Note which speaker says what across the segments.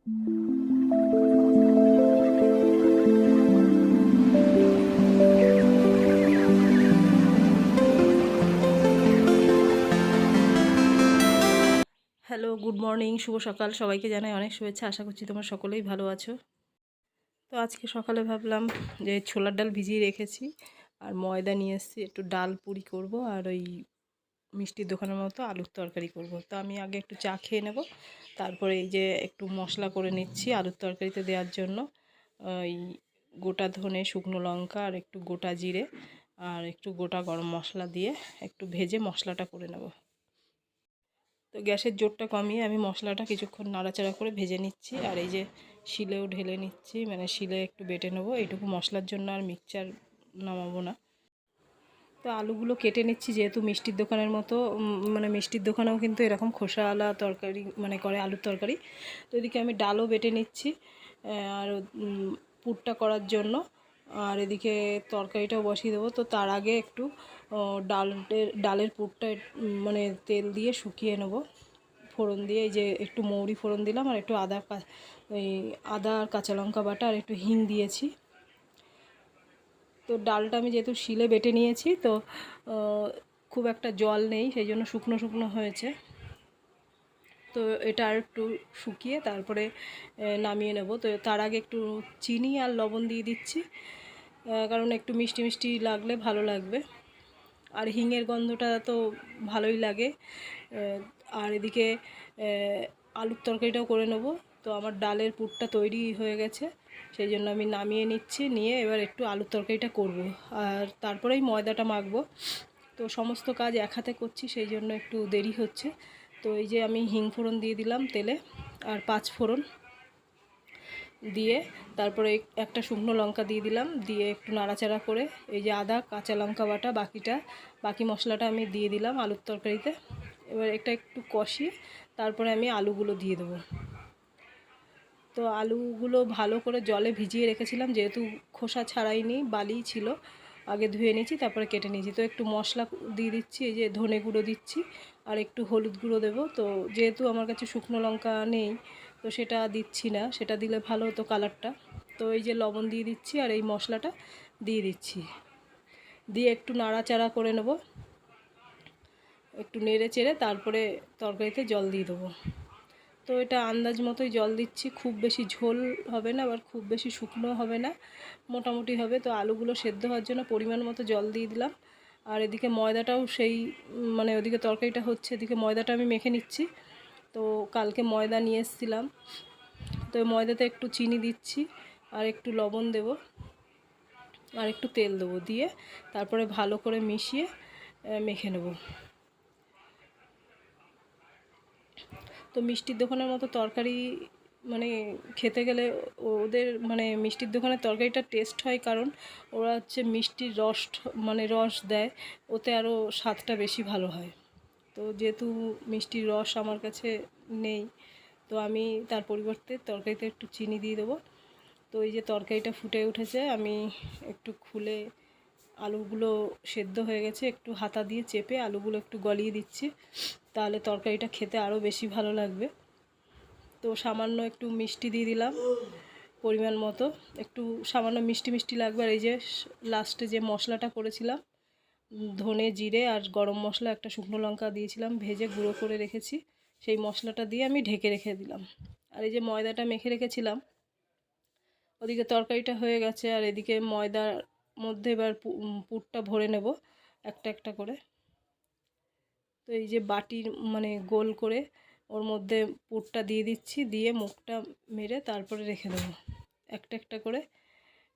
Speaker 1: Hello, good morning, শুভ সকাল। সবাইকে জানাই অনেক শুভেচ্ছা। আশা করছি তোমরা সকলেই ভালো আছো। তো আজকে সকালে ভাবলাম যে ছোলার ডাল ভিজিয়ে রেখেছি আর ময়দা নিয়ে এসেছি, একটু ডাল পুরি করব আর ওই মিষ্টির দোকানের মতো আলুর তরকারি করব। তো আমি আগে একটু চা খেয়ে নেব, তারপরে এই যে একটু মশলা করে নিচ্ছি আলুর তরকারিতে দেওয়ার জন্য। ওই গোটা ধনে, শুকনো লঙ্কা আর একটু গোটা জিরে আর একটু গোটা গরম মশলা দিয়ে একটু ভেজে মশলাটা করে নেব। তো গ্যাসের জোরটা কমিয়ে আমি মশলাটা কিছুক্ষণ নাড়াচাড়া করে ভেজে নিচ্ছি আর এই যে শিলেও ঢেলে নিচ্ছি, মানে শিলে একটু বেটে নেবো এইটুকু মশলার জন্য, আর মিক্সচার নামাবো না। তো আলুগুলো কেটে নিচ্ছি, যেহেতু মিষ্টির দোকানের মতো মানে মিষ্টির দোকানেও কিন্তু এরকম খোসাওয়ালা তরকারি মানে করে আলুর তরকারি। তো এদিকে আমি ডালও বেটে নিচ্ছি আর পুরটা করার জন্য, আর এদিকে তরকারিটাও বসিয়ে দেবো। তো তার আগে একটু ডালের পুরটা মানে তেল দিয়ে শুকিয়ে নেব ফোড়ন দিয়ে। এই যে একটু মৌরি ফোড়ন দিলাম আর একটু আদা আর কাঁচা লঙ্কা বাটা আর একটু হিং দিয়েছি। তো ডালটা আমি যেহেতু শিলে বেটে নিয়েছি, তো খুব একটা জল নেই, সেই জন্য শুকনো শুকনো হয়েছে। তো এটা আর একটু শুকিয়ে তারপরে নামিয়ে নেব। তো তার আগে একটু চিনি আর লবণ দিয়ে দিচ্ছি, কারণ একটু মিষ্টি মিষ্টি লাগলে ভালো লাগবে, আর হিঙের গন্ধটা তো ভালোই লাগে। আর এদিকে আলুর তরকারিটাও করে নেব। তো আমার ডালের পুরটা তৈরি হয়ে গেছে, সেই জন্য আমি নামিয়ে নিচ্ছি, নিয়ে এবার একটু আলুর তরকারিটা করব আর তারপরেই ময়দাটা মাখবো। তো সমস্ত কাজ এক হাতে করছি, সেই জন্য একটু দেরি হচ্ছে। তো এই যে আমি হিং ফোড়ন দিয়ে দিলাম তেলে আর 5 ফোড়ন দিয়ে তারপরে একটা শুকনো লঙ্কা দিয়ে দিলাম, দিয়ে একটু নাড়াচাড়া করে এই যে আদা কাঁচা লঙ্কা বাটা বাকি মশলাটা আমি দিয়ে দিলাম আলুর তরকারিতে। এবার এটা একটু কষিয়ে তারপরে আমি আলুগুলো দিয়ে দেবো। তো আলুগুলো ভালো করে জলে ভিজিয়ে রেখেছিলাম, যেহেতু খোসা ছাড়াইনি, বালি ছিল, আগে ধুয়ে নিয়েছি তারপরে কেটে নিয়েছি। তো একটু মশলা দিয়ে দিচ্ছি, এই যে ধনে গুঁড়ো দিচ্ছি আর একটু হলুদ গুঁড়ো দেবো। তো যেহেতু আমার কাছে শুকনো লঙ্কা নেই, তো সেটা দিচ্ছি না, সেটা দিলে ভালো হতো কালারটা। তো এই যে লবণ দিয়ে দিচ্ছি আর এই মশলাটা দিয়ে দিচ্ছি, দিয়ে একটু নাড়াচাড়া করে নেব, একটু নেড়ে চেড়ে তারপরে তরকারিতে জল দিয়ে দেবো। তো এটা আন্দাজ মতোই জল দিচ্ছি, খুব বেশি ঝোল হবে না আবার খুব বেশি শুকনো হবে না, মোটামুটি হবে। তো আলুগুলো সেদ্ধ হওয়ার জন্য পরিমাণ মতো জল দিয়ে দিলাম। আর এদিকে ময়দাটাও সেই মানে ওদিকে তরকারিটা হচ্ছে, এদিকে ময়দাটা আমি মেখে নিচ্ছি। তো কালকে ময়দা নিয়ে এসেছিলাম, তো ময়দাতে একটু চিনি দিচ্ছি আর একটু লবণ দেব আর একটু তেল দেবো, দিয়ে তারপরে ভালো করে মিশিয়ে মেখে নেব। তো মিষ্টির দোকানের মতো তরকারি মানে খেতে গেলে ওদের মানে মিষ্টির দোকানের তরকারিটা টেস্ট হয়, কারণ ওরা হচ্ছে মিষ্টির রস মানে রস দেয়, ওতে আরও স্বাদটা বেশি ভালো হয়। তো যেহেতু মিষ্টির রস আমার কাছে নেই, তো আমি তার পরিবর্তে তরকারিতে একটু চিনি দিয়ে দেবো। তো এই যে তরকারিটা ফুটে উঠেছে, আমি একটু খুলে আলুগুলো সেদ্ধ হয়ে গেছে, একটু হাতা দিয়ে চেপে আলুগুলো একটু গলিয়ে দিচ্ছি, তাহলে তরকারিটা খেতে আরও বেশি ভালো লাগবে। তো সামান্য একটু মিষ্টি দিয়ে দিলাম পরিমাণ মতো, একটু সামান্য মিষ্টি মিষ্টি লাগবে। আর এই যে লাস্টে যে মশলাটা করেছিলাম, ধনে জিরে আর গরম মশলা একটা শুকনো লঙ্কা দিয়েছিলাম ভেজে গুঁড়ো করে রেখেছি, সেই মশলাটা দিয়ে আমি ঢেকে রেখে দিলাম। আর এই যে ময়দাটা মেখে রেখেছিলাম, ওদিকে তরকারিটা হয়ে গেছে আর এদিকে ময়দার মধ্যে এবার পুরটা ভরে নেব একটা একটা করে। তো এই যে বাটির মানে গোল করে ওর মধ্যে পুরটা দিয়ে দিচ্ছি, দিয়ে মুখটা মেরে তারপরে রেখে দেবো একটা একটা করে,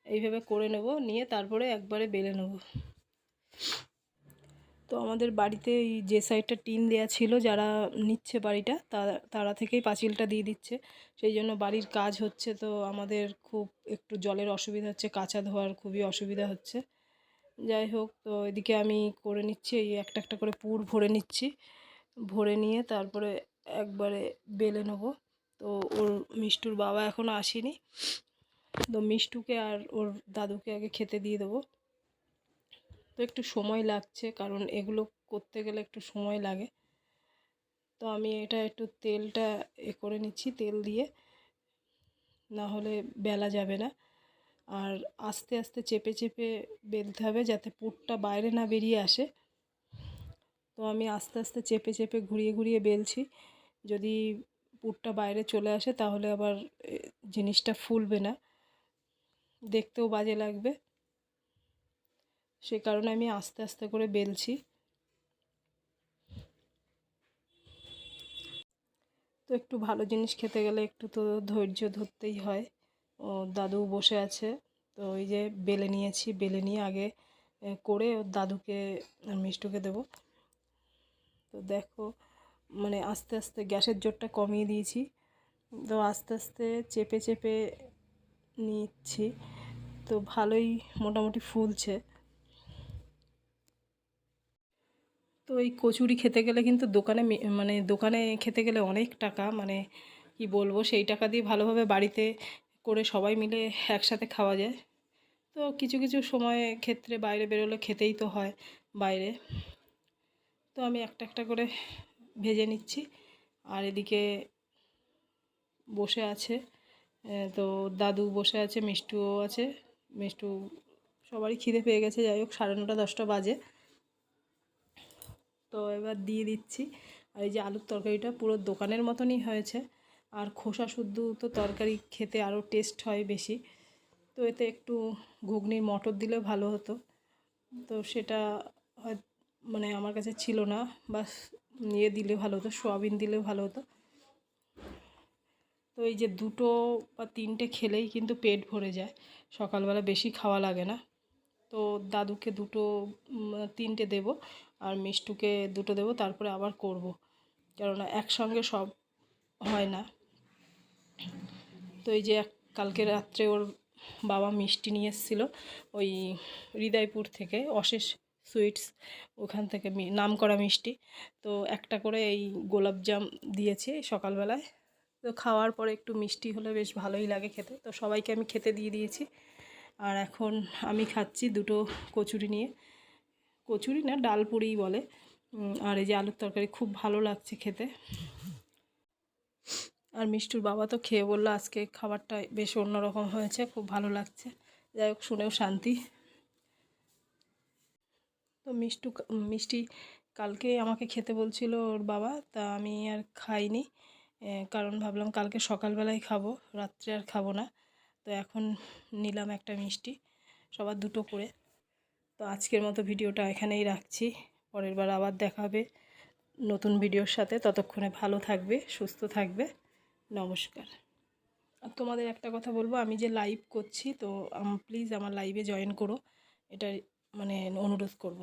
Speaker 1: এইভাবে করে নেব, নিয়ে তারপরে একবারে বেলে নেব। তো আমাদের বাড়িতে এই যে সাইডটা টিন দেওয়া ছিল, যারা নিচ্ছে বাড়িটা তারা থেকেই পাঁচিলটা দিয়ে দিচ্ছে, সেই জন্য বাড়ির কাজ হচ্ছে। তো আমাদের খুব একটু জলের অসুবিধা হচ্ছে, কাচা ধোয়ার খুবই অসুবিধা হচ্ছে। যাই হোক, তো এদিকে আমি করে নিচ্ছি, এই একটা একটা করে পুর ভরে নিচ্ছি, ভরে নিয়ে তারপরে একবারে বেলে নেব। তো ওর মিষ্টুর বাবা এখনও আসেনি, তো মিষ্টুকে আর ওর দাদুকে আগে খেতে দিয়ে দেবো। তো একটু সময় লাগছে, কারণ এগুলো করতে গেলে একটু সময় লাগে। তো আমি এটা একটু তেলটা করে নিচ্ছি, তেল দিয়ে না হলে বেলা যাবে না। আর আস্তে আস্তে চেপে চেপে বেলতে হবে যাতে পুরটা বাইরে না বেরিয়ে আসে। তো আমি আস্তে আস্তে চেপে চেপে ঘুরিয়ে ঘুরিয়ে বেলছি। যদি পুরটা বাইরে চলে আসে তাহলে আবার জিনিসটা ফুলবে না, দেখতেও বাজে লাগবে। সে কারণে আমি আস্তে আস্তে করে বেলছি। তো একটু ভালো জিনিস খেতে গেলে একটু তো ধৈর্য ধরতেই হয়। ও দাদু বসে আছে, তো ওই যে বেলে নিয়েছি, বেলে নিয়ে আগে করে ওর দাদুকে আর মিষ্টুকে দেবো। তো দেখো মানে আস্তে আস্তে গ্যাসের জোরটা কমিয়ে দিয়েছি, তো আস্তে আস্তে চেপে চেপে নিচ্ছি। তো ভালোই মোটামুটি ফুলছে। তো এই কচুরি খেতে গেলে কিন্তু মানে দোকানে খেতে গেলে অনেক টাকা, মানে কি বলবো, সেই টাকা দিয়ে ভালোভাবে বাড়িতে করে সবাই মিলে একসাথে খাওয়া যায়। তো কিছু কিছু সময় ক্ষেত্রে বাইরে বেরোলে খেতেই তো হয় বাইরে। তো আমি একটা একটা করে ভেজে নিচ্ছি। আর এদিকে বসে আছে, তো দাদু বসে আছে, মিষ্টুও আছে। মিষ্টু সবারই খিদে পেয়ে গেছে, যাই হোক 9:30 10টা বাজে। তো এবার দিয়ে দিচ্ছি। আর এই যে আলুর তরকারিটা পুরো দোকানের মতনই হয়েছে। আর খোসা শুদ্ধ তো তরকারি খেতে আরও টেস্ট হয় বেশি। তো এতে একটু ঘুগনির মটর দিলে ভালো হতো, তো সেটা হয় মানে আমার কাছে ছিল না, বা দিলে ভালো হতো, সোয়াবিন দিলে ভালো হতো। তো এই যে 2টো বা 3টে খেলেই কিন্তু পেট ভরে যায়, সকালবেলা বেশি খাওয়া লাগে না। তো দাদুকে 3টে দেবো, আর মিষ্টুকে 2টো দেবো, তারপরে আবার করব, কেননা একসঙ্গে সব হয় না। তো এই যে কালকে রাত্রে ওর বাবা মিষ্টি নিয়ে এসেছিলো ওই হৃদয়পুর থেকে, অশেষ সুইটস, ওখান থেকে নামকরা মিষ্টি। তো একটা করে এই গোলাপজাম দিয়েছে সকালবেলায়। তো খাওয়ার পরে একটু মিষ্টি হলে বেশ ভালোই লাগে খেতে, তো সবাইকে আমি খেতে দিয়ে দিয়েছি। আর এখন আমি খাচ্ছি 2টো কচুরি নিয়ে, কচুরি না ডালপুরিই বলে। আর এই যে আলুর তরকারি খুব ভালো লাগছে খেতে। আর মিষ্টুর বাবা তো খেয়ে বললো আজকে খাবারটা বেশ অন্যরকম হয়েছে, খুব ভালো লাগছে। যাই হোক, শুনেও শান্তি। তো মিষ্টি কালকে আমাকে খেতে বলছিল ওর বাবা, তা আমি আর খাইনি, কারণ ভাবলাম কালকে সকালবেলায় খাবো, রাত্রে আর খাবো না। তো এখন নিলাম একটা মিষ্টি, সবার 2টো করে। তো আজকের মতো ভিডিওটা এখানেই রাখছি, পরের বার আবার দেখা হবে নতুন ভিডিওর সাথে। ততক্ষণে ভালো থাকবে, সুস্থ থাকবে। নমস্কার। আর তোমাদের একটা কথা বলবো, আমি যে লাইভ করছি, তো প্লিজ আমার লাইভে জয়েন করো, এটা মানে অনুরোধ করব।